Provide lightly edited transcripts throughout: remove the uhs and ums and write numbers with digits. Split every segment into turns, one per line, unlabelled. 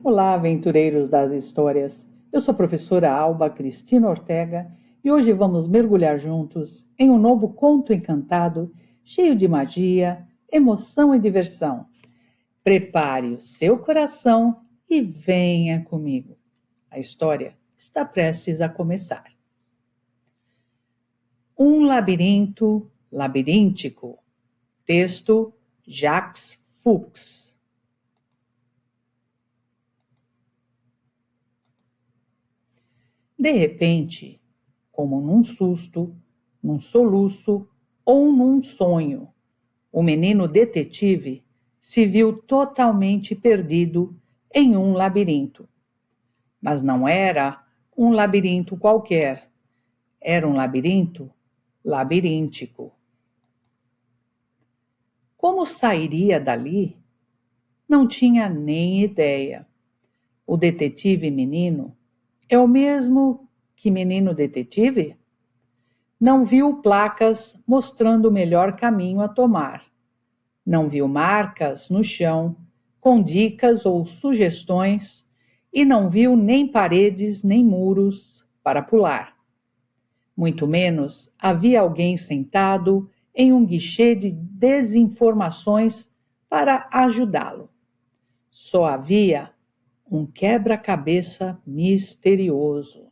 Olá, aventureiros das histórias! Eu sou a professora Alba Cristina Ortega e hoje vamos mergulhar juntos em um novo conto encantado, cheio de magia, emoção e diversão. Prepare o seu coração e venha comigo. A história está prestes a começar. Um labirinto labiríntico. Texto Jacques Fuchs. De repente, como num susto, num soluço ou num sonho, o menino detetive se viu totalmente perdido em um labirinto. Mas não era um labirinto qualquer, era um labirinto labiríntico. Como sairia dali? Não tinha nem ideia. O detetive menino é o mesmo que menino detetive? Não viu placas mostrando o melhor caminho a tomar. Não viu marcas no chão com dicas ou sugestões e não viu nem paredes nem muros para pular. Muito menos havia alguém sentado em um guichê de desinformações para ajudá-lo. Só havia um quebra-cabeça misterioso.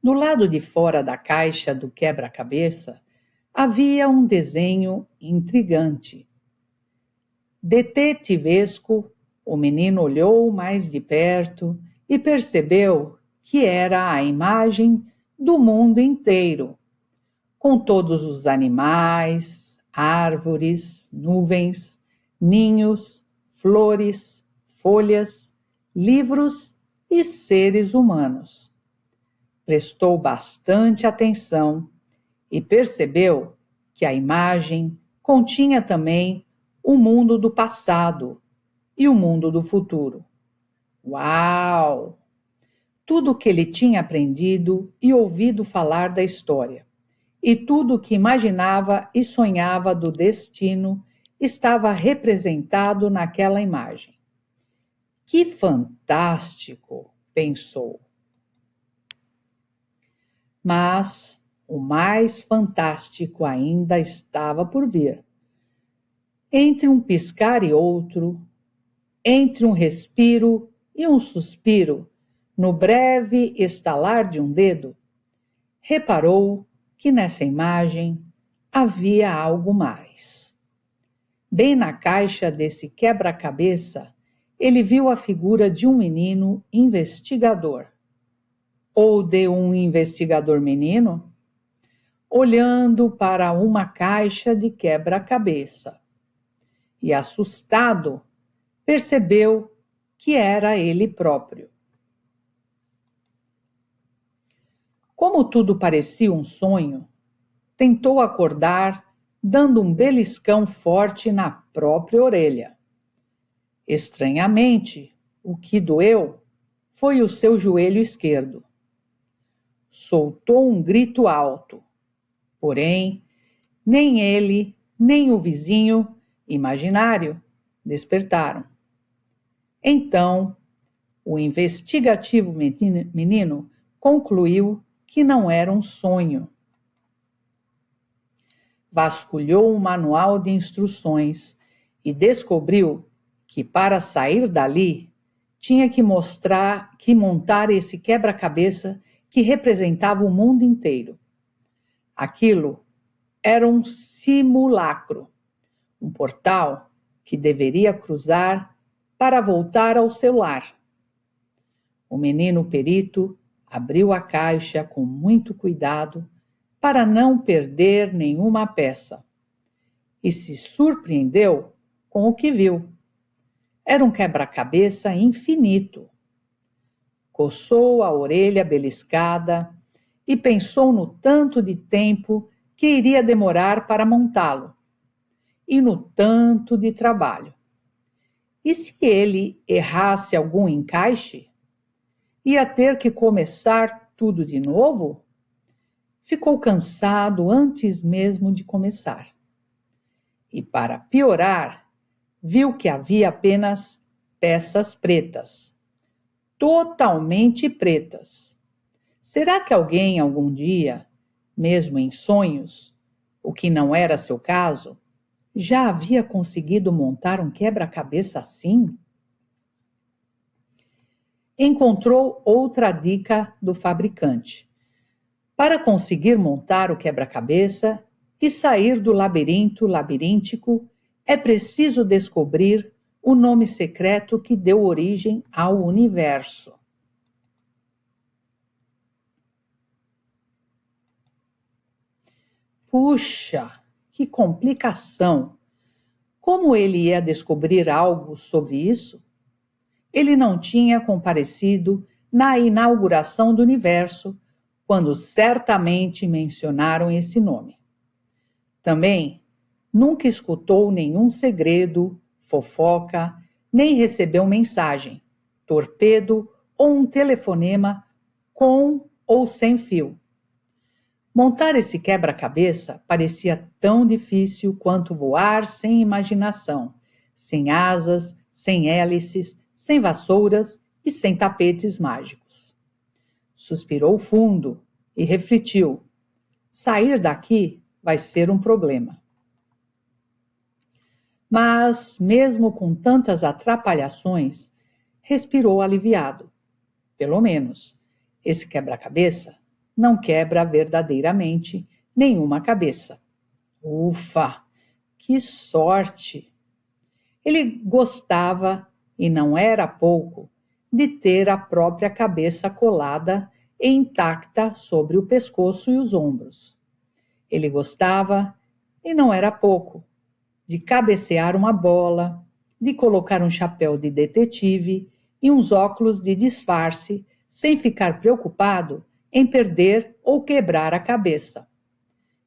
Do lado de fora da caixa do quebra-cabeça havia um desenho intrigante. Detetivesco, o menino olhou mais de perto e percebeu que era a imagem do mundo inteiro, com todos os animais, árvores, nuvens, ninhos, flores, folhas, livros e seres humanos. Prestou bastante atenção e percebeu que a imagem continha também o mundo do passado e o mundo do futuro. Uau! Tudo o que ele tinha aprendido e ouvido falar da história, e tudo o que imaginava e sonhava do destino estava representado naquela imagem. Que fantástico! Pensou. Mas o mais fantástico ainda estava por vir. Entre um piscar e outro, entre um respiro e um suspiro, no breve estalar de um dedo, reparou que nessa imagem havia algo mais. Bem na caixa desse quebra-cabeça, ele viu a figura de um menino investigador. Ou de um investigador menino, olhando para uma caixa de quebra-cabeça. E assustado, percebeu que era ele próprio. Como tudo parecia um sonho, tentou acordar, dando um beliscão forte na própria orelha. Estranhamente, o que doeu foi o seu joelho esquerdo. Soltou um grito alto, porém, nem ele, nem o vizinho imaginário despertaram. Então, o investigativo menino concluiu que não era um sonho. Vasculhou um manual de instruções e descobriu que para sair dali tinha que montar esse quebra-cabeça que representava o mundo inteiro. Aquilo era um simulacro, um portal que deveria cruzar para voltar ao seu lar. O menino perito abriu a caixa com muito cuidado para não perder nenhuma peça e se surpreendeu com o que viu. Era um quebra-cabeça infinito. Coçou a orelha beliscada e pensou no tanto de tempo que iria demorar para montá-lo e no tanto de trabalho. E se ele errasse algum encaixe? Ia ter que começar tudo de novo? Ficou cansado antes mesmo de começar. E para piorar, viu que havia apenas peças pretas, totalmente pretas. Será que alguém algum dia, mesmo em sonhos, o que não era seu caso, já havia conseguido montar um quebra-cabeça assim? Encontrou outra dica do fabricante. Para conseguir montar o quebra-cabeça e sair do labirinto labiríntico, é preciso descobrir o nome secreto que deu origem ao universo. Puxa, que complicação! Como ele ia descobrir algo sobre isso? Ele não tinha comparecido na inauguração do universo, quando certamente mencionaram esse nome. Também nunca escutou nenhum segredo, fofoca, nem recebeu mensagem, torpedo ou um telefonema com ou sem fio. Montar esse quebra-cabeça parecia tão difícil quanto voar sem imaginação, sem asas, sem hélices, sem vassouras e sem tapetes mágicos. Suspirou fundo e refletiu: sair daqui vai ser um problema. Mas, mesmo com tantas atrapalhações, respirou aliviado. Pelo menos, esse quebra-cabeça não quebra verdadeiramente nenhuma cabeça. Ufa, que sorte! Ele gostava, e não era pouco, de ter a própria cabeça colada e intacta sobre o pescoço e os ombros. Ele gostava, e não era pouco, de cabecear uma bola, de colocar um chapéu de detetive e uns óculos de disfarce, sem ficar preocupado em perder ou quebrar a cabeça.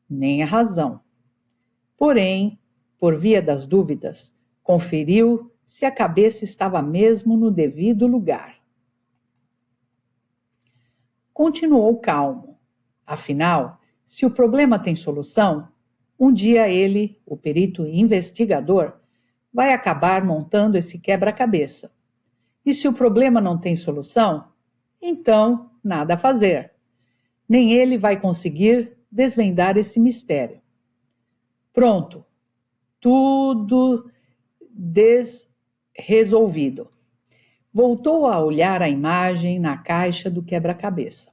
Nem a razão. Porém, por via das dúvidas, conferiu se a cabeça estava mesmo no devido lugar. Continuou calmo. Afinal, se o problema tem solução, um dia ele, o perito investigador, vai acabar montando esse quebra-cabeça. E se o problema não tem solução, então nada a fazer. Nem ele vai conseguir desvendar esse mistério. Pronto, tudo resolvido. Voltou a olhar a imagem na caixa do quebra-cabeça.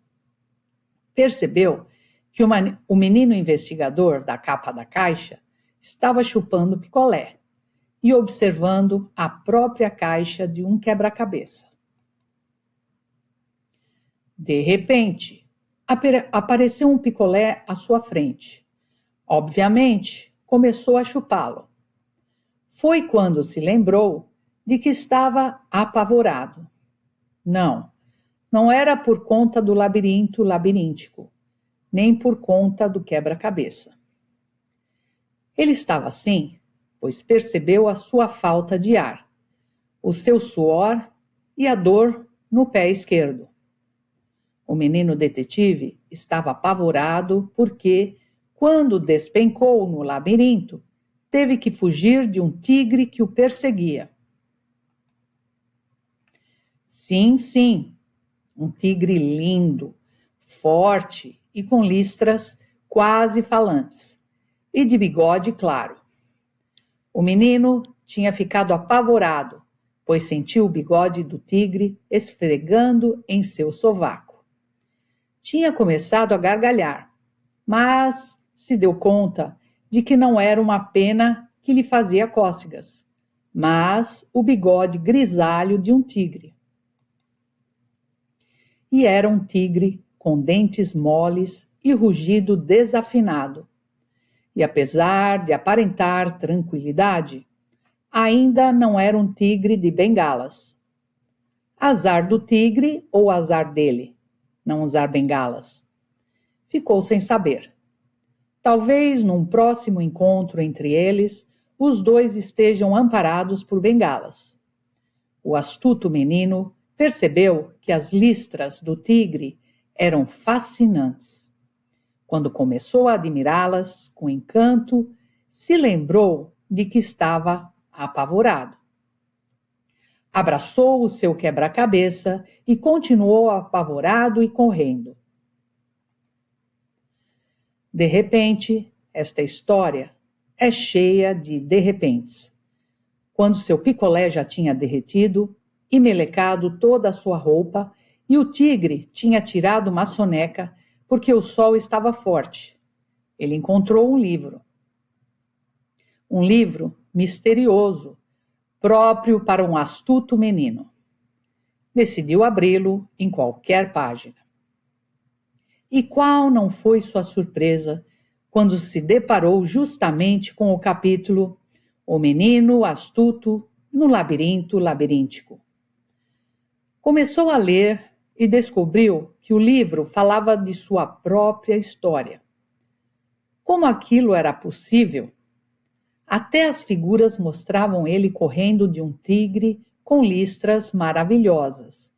Percebeu que o menino investigador da capa da caixa estava chupando picolé e observando a própria caixa de um quebra-cabeça. De repente, apareceu um picolé à sua frente. Obviamente, começou a chupá-lo. Foi quando se lembrou de que estava apavorado. Não era por conta do labirinto labiríntico, nem por conta do quebra-cabeça. Ele estava assim, pois percebeu a sua falta de ar, o seu suor e a dor no pé esquerdo. O menino detetive estava apavorado porque, quando despencou no labirinto, teve que fugir de um tigre que o perseguia. Sim, um tigre lindo, forte e com listras quase falantes, e de bigode claro. O menino tinha ficado apavorado, pois sentiu o bigode do tigre esfregando em seu sovaco. Tinha começado a gargalhar, mas se deu conta de que não era uma pena que lhe fazia cócegas, mas o bigode grisalho de um tigre. E era um tigre com dentes moles e rugido desafinado. E apesar de aparentar tranquilidade, ainda não era um tigre de bengalas. Azar do tigre ou azar dele, não usar bengalas? Ficou sem saber. Talvez num próximo encontro entre eles, os dois estejam amparados por bengalas. O astuto menino percebeu que as listras do tigre eram fascinantes. Quando começou a admirá-las com encanto, se lembrou de que estava apavorado. Abraçou o seu quebra-cabeça e continuou apavorado e correndo. De repente, esta história é cheia de repentes. Quando seu picolé já tinha derretido e melecado toda a sua roupa, e o tigre tinha tirado uma soneca porque o sol estava forte. Ele encontrou um livro. Um livro misterioso, próprio para um astuto menino. Decidiu abri-lo em qualquer página. E qual não foi sua surpresa quando se deparou justamente com o capítulo O Menino Astuto no Labirinto Labiríntico. Começou a ler e descobriu que o livro falava de sua própria história. Como aquilo era possível? Até as figuras mostravam ele correndo de um tigre com listras maravilhosas,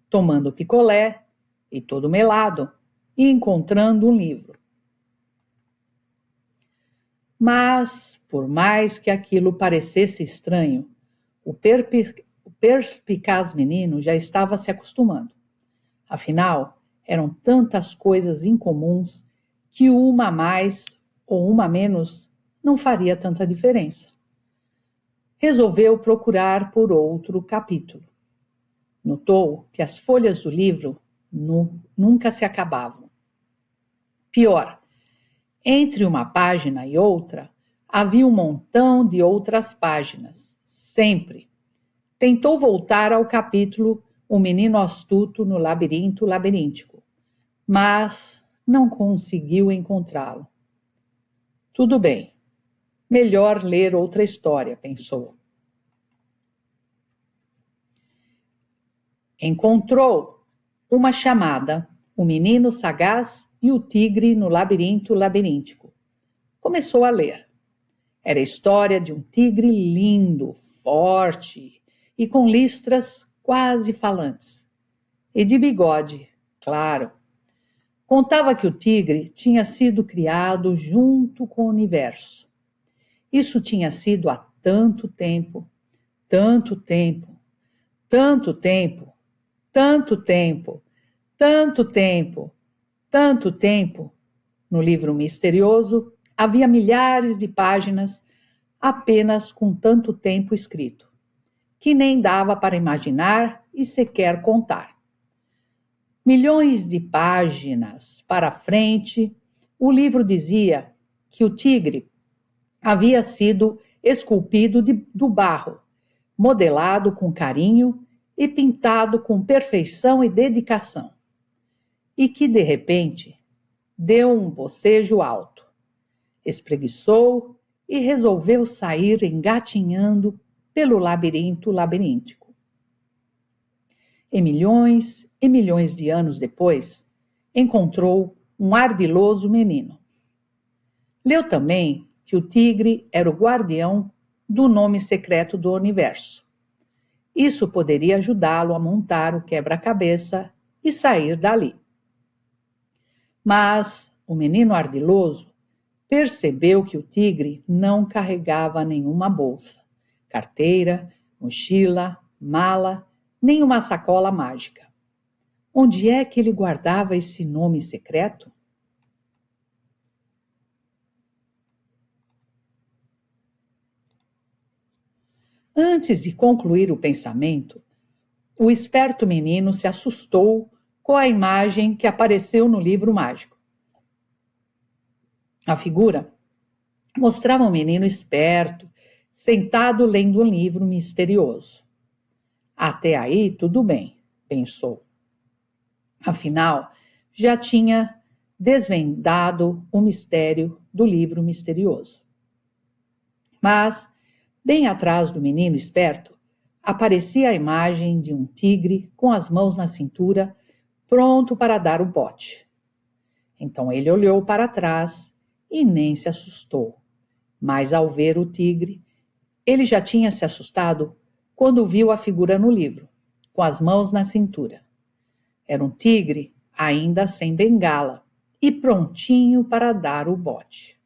tomando picolé e todo melado, e encontrando um livro. Mas, por mais que aquilo parecesse estranho, o perspicaz menino já estava se acostumando. Afinal, eram tantas coisas incomuns que uma a mais ou uma a menos não faria tanta diferença. Resolveu procurar por outro capítulo. Notou que as folhas do livro nunca se acabavam. Pior, entre uma página e outra, havia um montão de outras páginas, sempre. Tentou voltar ao capítulo O Menino Astuto no Labirinto Labiríntico, mas não conseguiu encontrá-lo. Tudo bem, melhor ler outra história, pensou. Encontrou uma chamada O Menino Sagaz e o Tigre no Labirinto Labiríntico. Começou a ler. Era a história de um tigre lindo, forte e com listras quase falantes. E de bigode, claro. Contava que o tigre tinha sido criado junto com o universo. Isso tinha sido há tanto tempo, tanto tempo, tanto tempo, tanto tempo, tanto tempo, tanto tempo. No livro misterioso havia milhares de páginas apenas com tanto tempo escrito, que nem dava para imaginar e sequer contar. Milhões de páginas para frente, o livro dizia que o tigre havia sido esculpido do barro, modelado com carinho e pintado com perfeição e dedicação, e que, de repente, deu um bocejo alto, espreguiçou e resolveu sair engatinhando pelo labirinto labiríntico. E milhões de anos depois, encontrou um ardiloso menino. Leu também que o tigre era o guardião do nome secreto do universo. Isso poderia ajudá-lo a montar o quebra-cabeça e sair dali. Mas o menino ardiloso percebeu que o tigre não carregava nenhuma bolsa, carteira, mochila, mala, nem uma sacola mágica. Onde é que ele guardava esse nome secreto? Antes de concluir o pensamento, o esperto menino se assustou com a imagem que apareceu no livro mágico. A figura mostrava um menino esperto, sentado lendo um livro misterioso. Até aí, tudo bem, pensou. Afinal, já tinha desvendado o mistério do livro misterioso. Mas, bem atrás do menino esperto, aparecia a imagem de um tigre com as mãos na cintura, pronto para dar o bote. Então ele olhou para trás e nem se assustou. Mas ao ver o tigre, ele já tinha se assustado quando viu a figura no livro, com as mãos na cintura. Era um tigre ainda sem bengala e prontinho para dar o bote.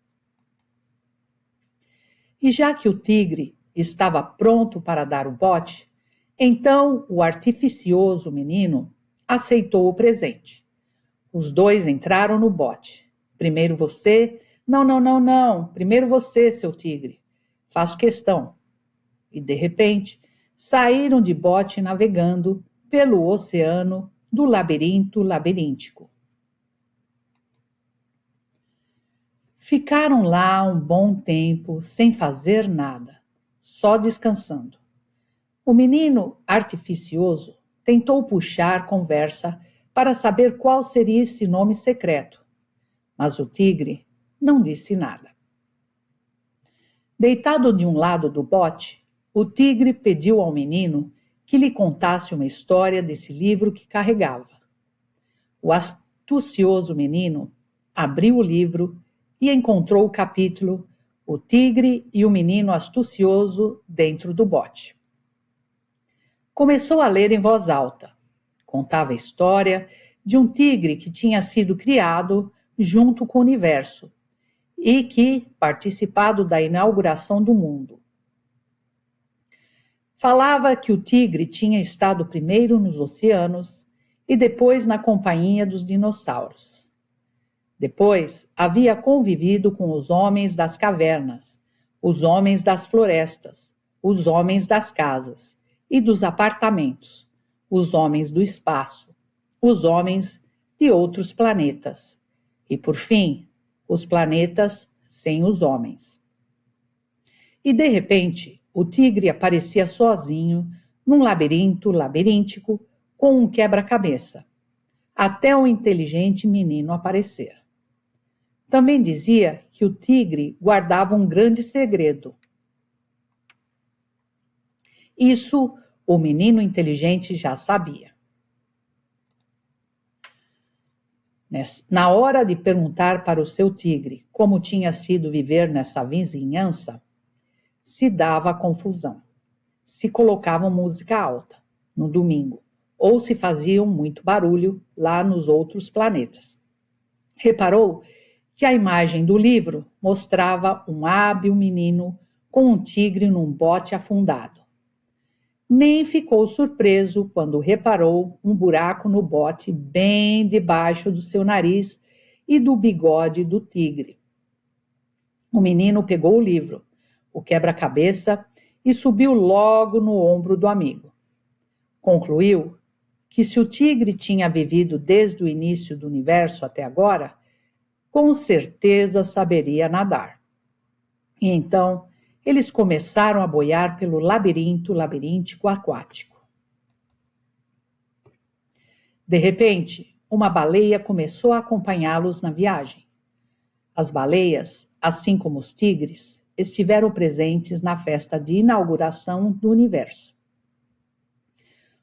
E já que o tigre estava pronto para dar o bote, Então o artificioso menino aceitou o presente. Os dois entraram no bote. Primeiro você. Não, não, não, não. Primeiro você, seu tigre. Faço questão. E, de repente, saíram de bote navegando pelo oceano do labirinto labiríntico. Ficaram lá um bom tempo sem fazer nada, só descansando. O menino artificioso tentou puxar conversa para saber qual seria esse nome secreto, mas o tigre não disse nada. Deitado de um lado do bote, o tigre pediu ao menino que lhe contasse uma história desse livro que carregava. O astucioso menino abriu o livro e encontrou o capítulo O Tigre e o Menino Astucioso dentro do bote. Começou a ler em voz alta. Contava a história de um tigre que tinha sido criado junto com o universo e que participado da inauguração do mundo. Falava que o tigre tinha estado primeiro nos oceanos e depois na companhia dos dinossauros. Depois havia convivido com os homens das cavernas, os homens das florestas, os homens das casas e dos apartamentos, os homens do espaço, os homens de outros planetas e, por fim, os planetas sem os homens. E, de repente, o tigre aparecia sozinho num labirinto labiríntico com um quebra-cabeça, até o inteligente menino aparecer. Também dizia que o tigre guardava um grande segredo. Isso o menino inteligente já sabia. Na hora de perguntar para o seu tigre como tinha sido viver nessa vizinhança, se dava confusão. Se colocavam música alta no domingo, ou se faziam muito barulho lá nos outros planetas. Reparou que a imagem do livro mostrava um hábil menino com um tigre num bote afundado. Nem ficou surpreso quando reparou um buraco no bote bem debaixo do seu nariz e do bigode do tigre. O menino pegou o livro, o quebra-cabeça, e subiu logo no ombro do amigo. Concluiu que se o tigre tinha vivido desde o início do universo até agora, com certeza saberia nadar. E então eles começaram a boiar pelo labirinto labiríntico aquático. De repente, uma baleia começou a acompanhá-los na viagem. As baleias, assim como os tigres, estiveram presentes na festa de inauguração do universo.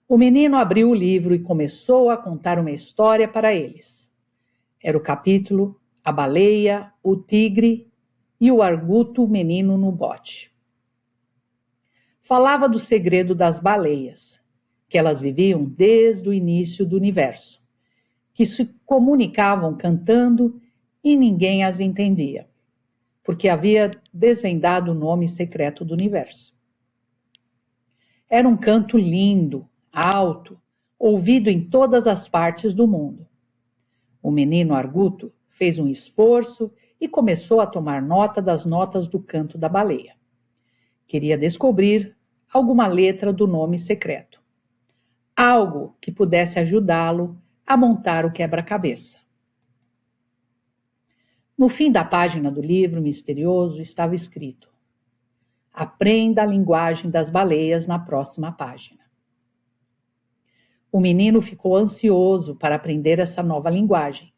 O menino abriu o livro e começou a contar uma história para eles. Era o capítulo A Baleia, o Tigre e o Arguto Menino no Bote. Falava do segredo das baleias, que elas viviam desde o início do universo, que se comunicavam cantando e ninguém as entendia, porque havia desvendado o nome secreto do universo. Era um canto lindo, alto, ouvido em todas as partes do mundo. O menino Arguto fez um esforço e começou a tomar nota das notas do canto da baleia. Queria descobrir alguma letra do nome secreto. Algo que pudesse ajudá-lo a montar o quebra-cabeça. No fim da página do livro misterioso estava escrito: Aprenda a linguagem das baleias na próxima página. O menino ficou ansioso para aprender essa nova linguagem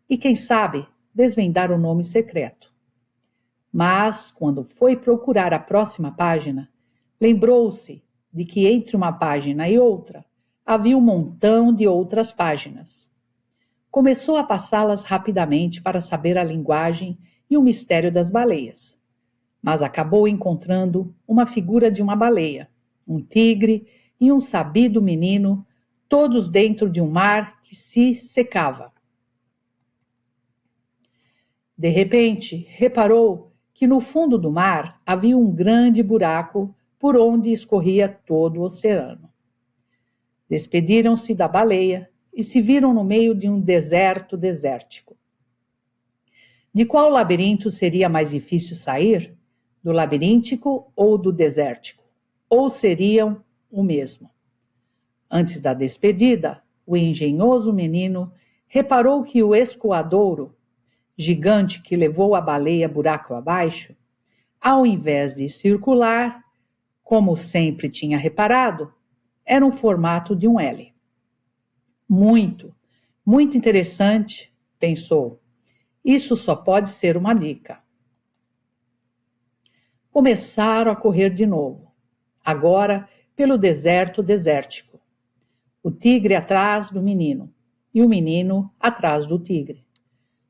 e, quem sabe, desvendar o nome secreto. Mas, quando foi procurar a próxima página, lembrou-se de que entre uma página e outra havia um montão de outras páginas. Começou a passá-las rapidamente para saber a linguagem e o mistério das baleias, mas acabou encontrando uma figura de uma baleia, um tigre e um sabido menino, todos dentro de um mar que se secava. De repente, reparou que no fundo do mar havia um grande buraco por onde escorria todo o oceano. Despediram-se da baleia e se viram no meio de um deserto desértico. De qual labirinto seria mais difícil sair? Do labiríntico ou do desértico? Ou seriam o mesmo? Antes da despedida, o engenhoso menino reparou que o escoadouro, gigante que levou a baleia buraco abaixo, ao invés de circular, como sempre tinha reparado, era um formato de um L. Muito, muito interessante, pensou. Isso só pode ser uma dica. Começaram a correr de novo, agora pelo deserto desértico. O tigre atrás do menino e o menino atrás do tigre.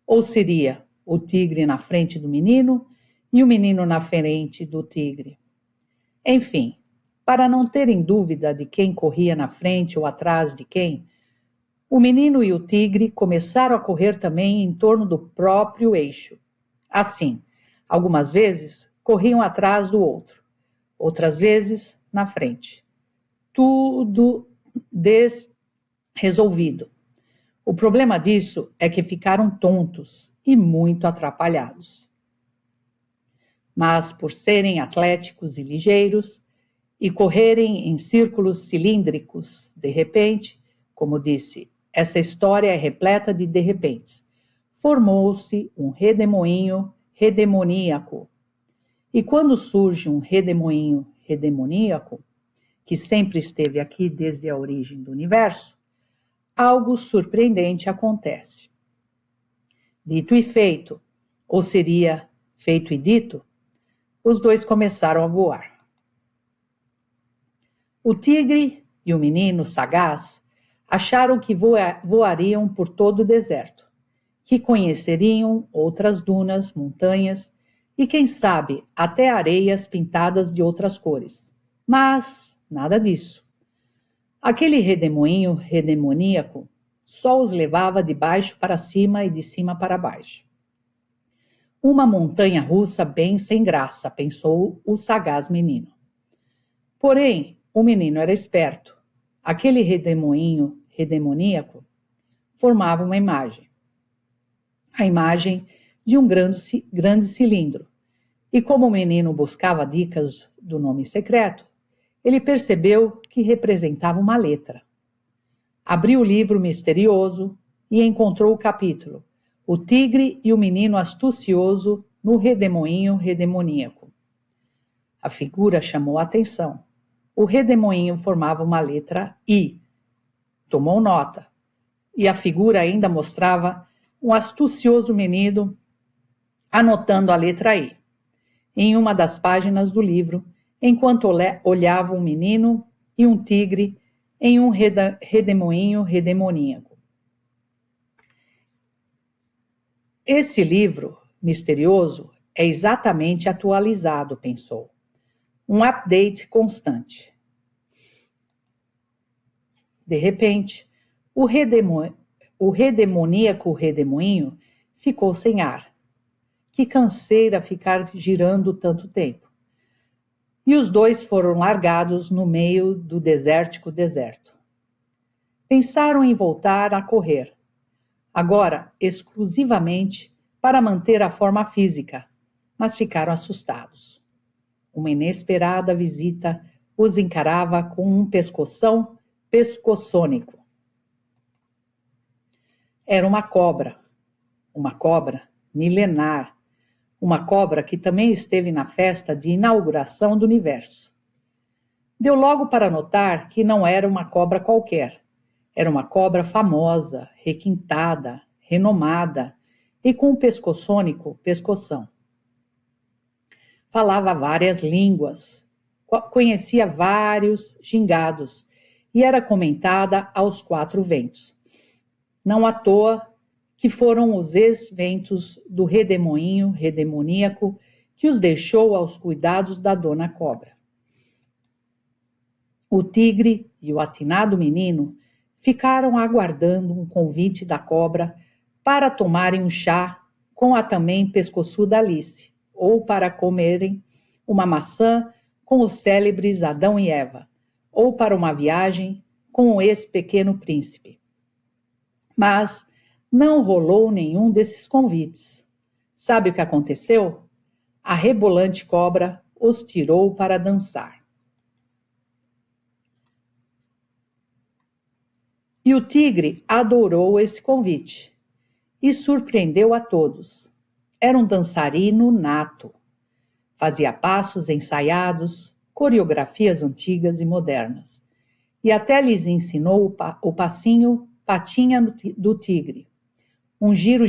Ou seria o tigre na frente do menino e o menino na frente do tigre. Enfim, para não terem dúvida de quem corria na frente ou atrás de quem, o menino e o tigre começaram a correr também em torno do próprio eixo. Assim, algumas vezes corriam atrás do outro, outras vezes na frente. Tudo resolvido. O problema disso é que ficaram tontos e muito atrapalhados. Mas por serem atléticos e ligeiros e correrem em círculos cilíndricos, de repente, como disse, essa história é repleta de repentes, formou-se um redemoinho redemoníaco. E quando surge um redemoinho redemoníaco, que sempre esteve aqui desde a origem do universo, algo surpreendente acontece. Dito e feito, ou seria feito e dito, os dois começaram a voar. O tigre e o menino sagaz acharam que voariam por todo o deserto, que conheceriam outras dunas, montanhas e, quem sabe, até areias pintadas de outras cores. Mas nada disso. Aquele redemoinho redemoníaco só os levava de baixo para cima e de cima para baixo. Uma montanha russa bem sem graça, pensou o sagaz menino. Porém, o menino era esperto. Aquele redemoinho redemoníaco formava uma imagem. A imagem de um grande cilindro. E como o menino buscava dicas do nome secreto, ele percebeu que representava uma letra. Abriu o livro misterioso e encontrou o capítulo O Tigre e o Menino Astucioso no Redemoinho Redemoníaco. A figura chamou a atenção. O redemoinho formava uma letra I. Tomou nota. E a figura ainda mostrava um astucioso menino anotando a letra I em uma das páginas do livro, enquanto olhava um menino e um tigre em um redemoinho redemoníaco. Esse livro misterioso é exatamente atualizado, pensou. Um update constante. De repente, o redemoníaco redemoinho ficou sem ar. Que canseira ficar girando tanto tempo. E os dois foram largados no meio do desértico deserto. Pensaram em voltar a correr, agora exclusivamente para manter a forma física, mas ficaram assustados. Uma inesperada visita os encarava com um pescoção pescoçônico. Era uma cobra milenar, uma cobra que também esteve na festa de inauguração do universo. Deu logo para notar que não era uma cobra qualquer, era uma cobra famosa, requintada, renomada e com um pescoçônico pescoção. Falava várias línguas, conhecia vários gingados e era comentada aos quatro ventos. Não à toa que foram os ex-ventos do redemoinho redemoníaco que os deixou aos cuidados da dona cobra. O tigre e o atinado menino ficaram aguardando um convite da cobra para tomarem um chá com a também pescoçuda Alice, ou para comerem uma maçã com os célebres Adão e Eva, ou para uma viagem com esse pequeno príncipe. Mas não rolou nenhum desses convites. Sabe o que aconteceu? A rebolante cobra os tirou para dançar. E o tigre adorou esse convite e surpreendeu a todos. Era um dançarino nato. Fazia passos ensaiados, coreografias antigas e modernas. E até lhes ensinou o passinho patinha do tigre. Um giro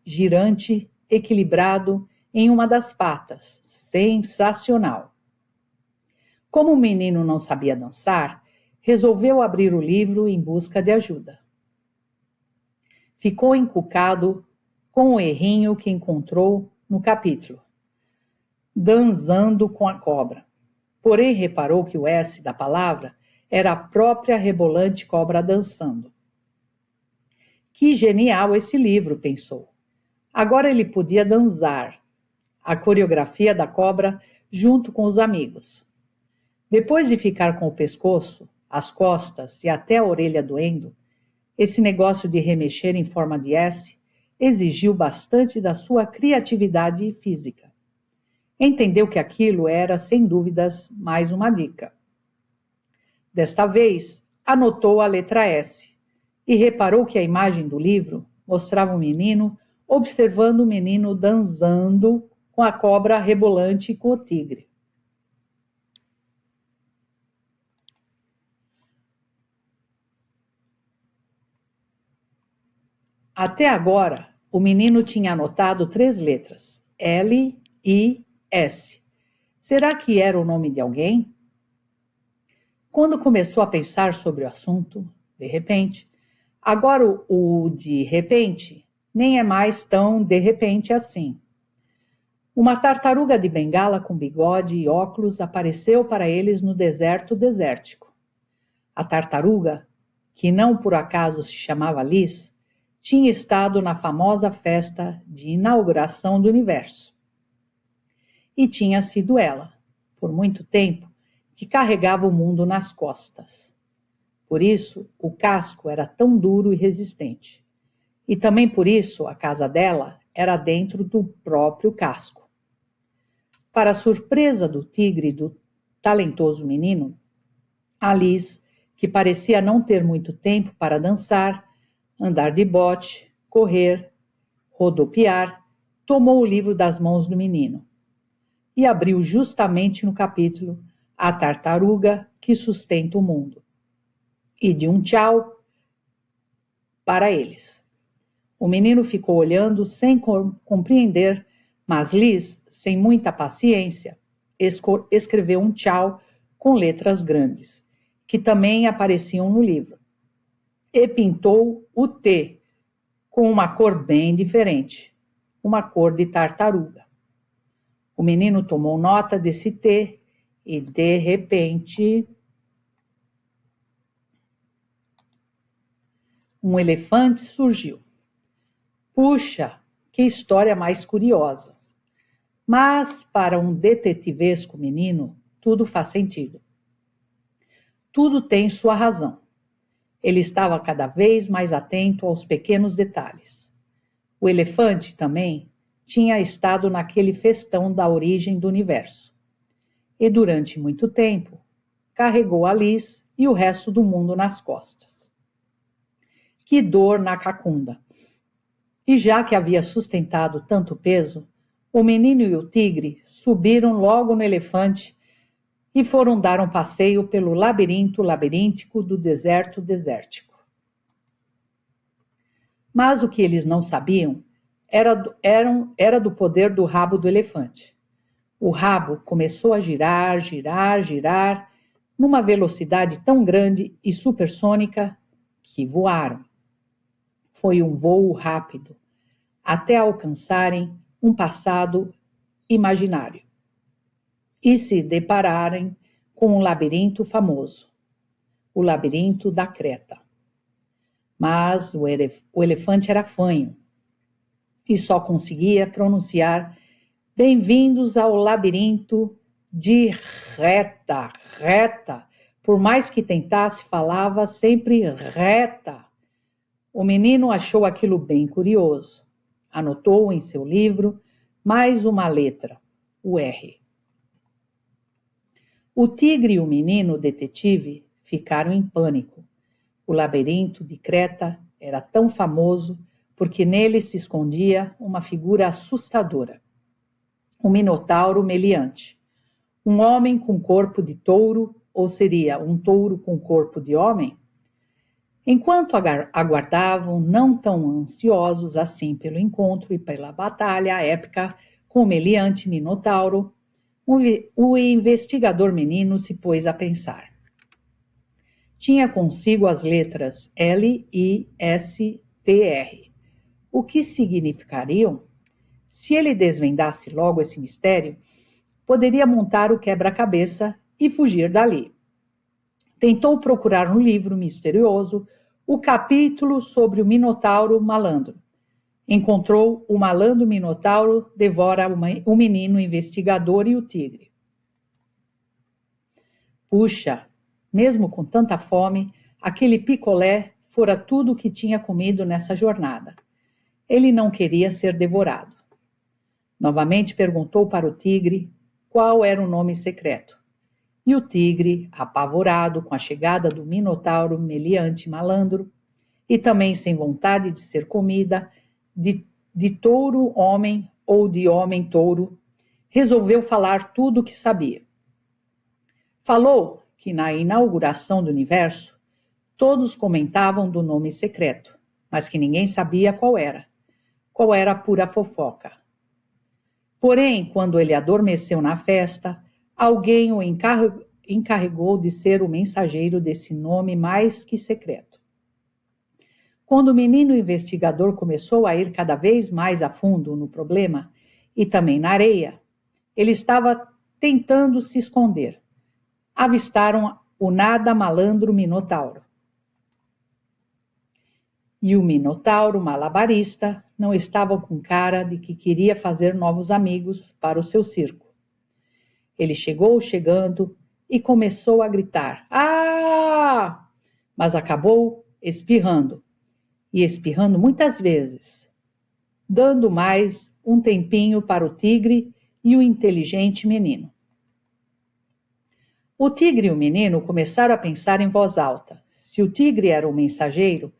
girante, equilibrado em uma das patas. Sensacional! Como o menino não sabia dançar, resolveu abrir o livro em busca de ajuda. Ficou encucado com o errinho que encontrou no capítulo, dançando com a cobra. Porém, reparou que o S da palavra era a própria rebolante cobra dançando. Que genial esse livro, pensou. Agora ele podia dançar a coreografia da cobra junto com os amigos. Depois de ficar com o pescoço, as costas e até a orelha doendo, esse negócio de remexer em forma de S exigiu bastante da sua criatividade física. Entendeu que aquilo era, sem dúvidas, mais uma dica. Desta vez, anotou a letra S e reparou que a imagem do livro mostrava um menino observando o menino dançando com a cobra rebolante e com o tigre. Até agora, o menino tinha anotado 3 letras, L, I, S. Será que era o nome de alguém? Quando começou a pensar sobre o assunto, de repente, agora o de repente nem é mais tão de repente assim. Uma tartaruga de bengala com bigode e óculos apareceu para eles no deserto desértico. A tartaruga, que não por acaso se chamava Liz, tinha estado na famosa festa de inauguração do universo. E tinha sido ela, por muito tempo, que carregava o mundo nas costas. Por isso, o casco era tão duro e resistente. E também por isso, a casa dela era dentro do próprio casco. Para a surpresa do tigre e do talentoso menino, a Liz, que parecia não ter muito tempo para dançar, andar de bote, correr, rodopiar, tomou o livro das mãos do menino e abriu justamente no capítulo A Tartaruga que Sustenta o Mundo, e deu um tchau para eles. O menino ficou olhando sem compreender, mas Liz, sem muita paciência, escreveu um tchau com letras grandes, que também apareciam no livro, e pintou o T com uma cor bem diferente, uma cor de tartaruga. O menino tomou nota desse T e, de repente, um elefante surgiu. Puxa, que história mais curiosa! Mas, para um detetivesco menino, tudo faz sentido. Tudo tem sua razão. Ele estava cada vez mais atento aos pequenos detalhes. O elefante também tinha estado naquele festão da origem do universo. E durante muito tempo, carregou a Liz e o resto do mundo nas costas. Que dor na cacunda! E já que havia sustentado tanto peso, o menino e o tigre subiram logo no elefante e foram dar um passeio pelo labirinto labiríntico do deserto desértico. Mas o que eles não sabiam era do poder do rabo do elefante. O rabo começou a girar, girar, girar, numa velocidade tão grande e supersônica que voaram. Foi um voo rápido, até alcançarem um passado imaginário e se depararem com um labirinto famoso, o labirinto da Creta. Mas o elefante era fanho e só conseguia pronunciar "Bem-vindos ao labirinto de Reta, Reta", Por mais que tentasse, falava sempre reta. O menino achou aquilo bem curioso. Anotou em seu livro mais uma letra, o R. O tigre e o menino detetive ficaram em pânico. O labirinto de Creta era tão famoso porque nele se escondia uma figura assustadora. O Minotauro meliante. Um homem com corpo de touro, ou seria um touro com corpo de homem? Enquanto aguardavam, não tão ansiosos assim pelo encontro e pela batalha épica com o meliante Minotauro, o investigador menino se pôs a pensar. Tinha consigo as letras L, I, S, T, R. O que significariam? Se ele desvendasse logo esse mistério, poderia montar o quebra-cabeça e fugir dali. Tentou procurar no livro misterioso o capítulo sobre o Minotauro malandro. Encontrou o malandro Minotauro devora o menino investigador e o tigre. Puxa, mesmo com tanta fome, aquele picolé fora tudo o que tinha comido nessa jornada. Ele não queria ser devorado. Novamente perguntou para o tigre qual era o nome secreto. E o tigre, apavorado com a chegada do Minotauro meliante malandro, e também sem vontade de ser comida, de touro homem ou de homem touro, resolveu falar tudo o que sabia. Falou que na inauguração do universo, todos comentavam do nome secreto, mas que ninguém sabia qual era. Qual era a pura fofoca. Porém, quando ele adormeceu na festa, alguém o encarregou de ser o mensageiro desse nome mais que secreto. Quando o menino investigador começou a ir cada vez mais a fundo no problema, e também na areia, ele estava tentando se esconder. Avistaram o nada malandro Minotauro. E o Minotauro malabarista não estava com cara de que queria fazer novos amigos para o seu circo. Ele chegou chegando e começou a gritar, ah! Mas acabou espirrando, e espirrando muitas vezes, dando mais um tempinho para o tigre e o inteligente menino. O tigre e o menino começaram a pensar em voz alta. Se o tigre era o mensageiro,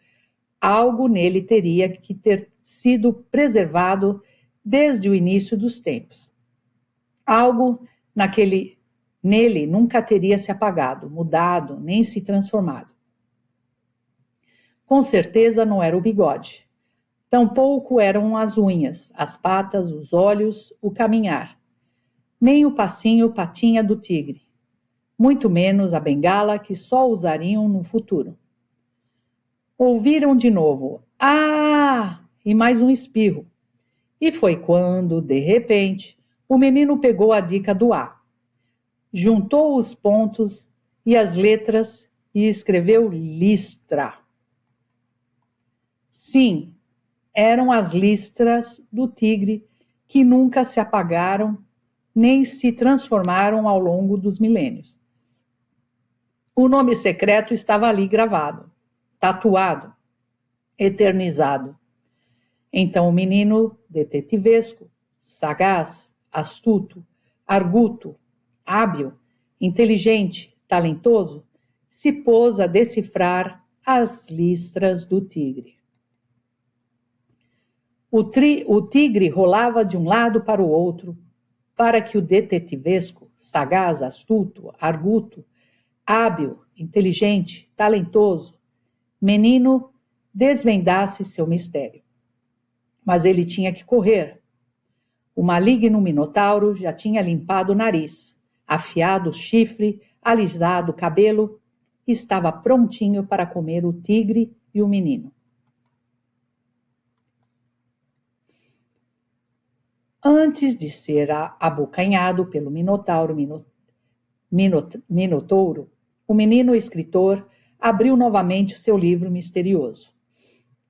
algo nele teria que ter sido preservado desde o início dos tempos. Algo nele nunca teria se apagado, mudado, nem se transformado. Com certeza não era o bigode. Tampouco eram as unhas, as patas, os olhos, o caminhar. Nem o patinha do tigre. Muito menos a bengala que só usariam no futuro. Ouviram de novo, ah! E mais um espirro. E foi quando, de repente, o menino pegou a dica do A. Juntou os pontos e as letras e escreveu listra. Sim, eram as listras do tigre que nunca se apagaram nem se transformaram ao longo dos milênios. O nome secreto estava ali gravado, tatuado, eternizado. Então o menino detetivesco, sagaz, astuto, arguto, hábil, inteligente, talentoso, se pôs a decifrar as listras do tigre. O tigre rolava de um lado para o outro, para que o detetivesco, sagaz, astuto, arguto, hábil, inteligente, talentoso, menino desvendasse seu mistério. Mas ele tinha que correr. O maligno Minotauro já tinha limpado o nariz, afiado o chifre, alisado o cabelo, e estava prontinho para comer o tigre e o menino. Antes de ser abocanhado pelo Minotouro, o menino escritor abriu novamente o seu livro misterioso.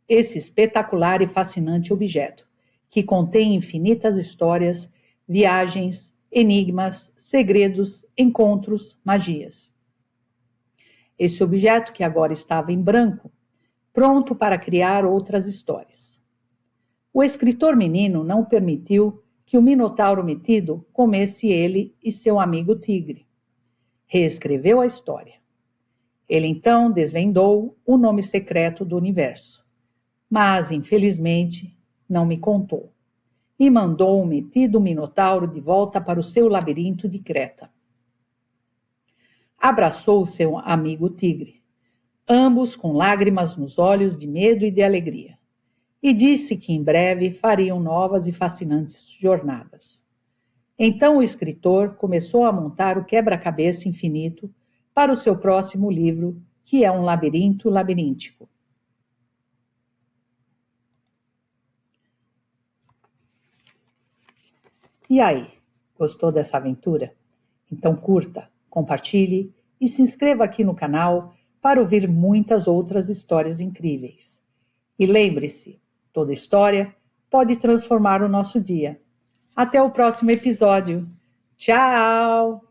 Esse espetacular e fascinante objeto, que contém infinitas histórias, viagens, enigmas, segredos, encontros, magias. esse objeto que agora estava em branco, pronto para criar outras histórias. O escritor menino não permitiu que o minotauro metido comesse ele e seu amigo tigre. Reescreveu a história. Ele então desvendou o nome secreto do universo, mas, infelizmente, não me contou, e mandou o metido minotauro de volta para o seu labirinto de Creta. Abraçou seu amigo tigre, ambos com lágrimas nos olhos de medo e de alegria, e disse que em breve fariam novas e fascinantes jornadas. Então o escritor começou a montar o quebra-cabeça infinito para o seu próximo livro, que é um labirinto labiríntico. E aí, gostou dessa aventura? Então curta, compartilhe e se inscreva aqui no canal para ouvir muitas outras histórias incríveis. E lembre-se, toda história pode transformar o nosso dia. Até o próximo episódio. Tchau!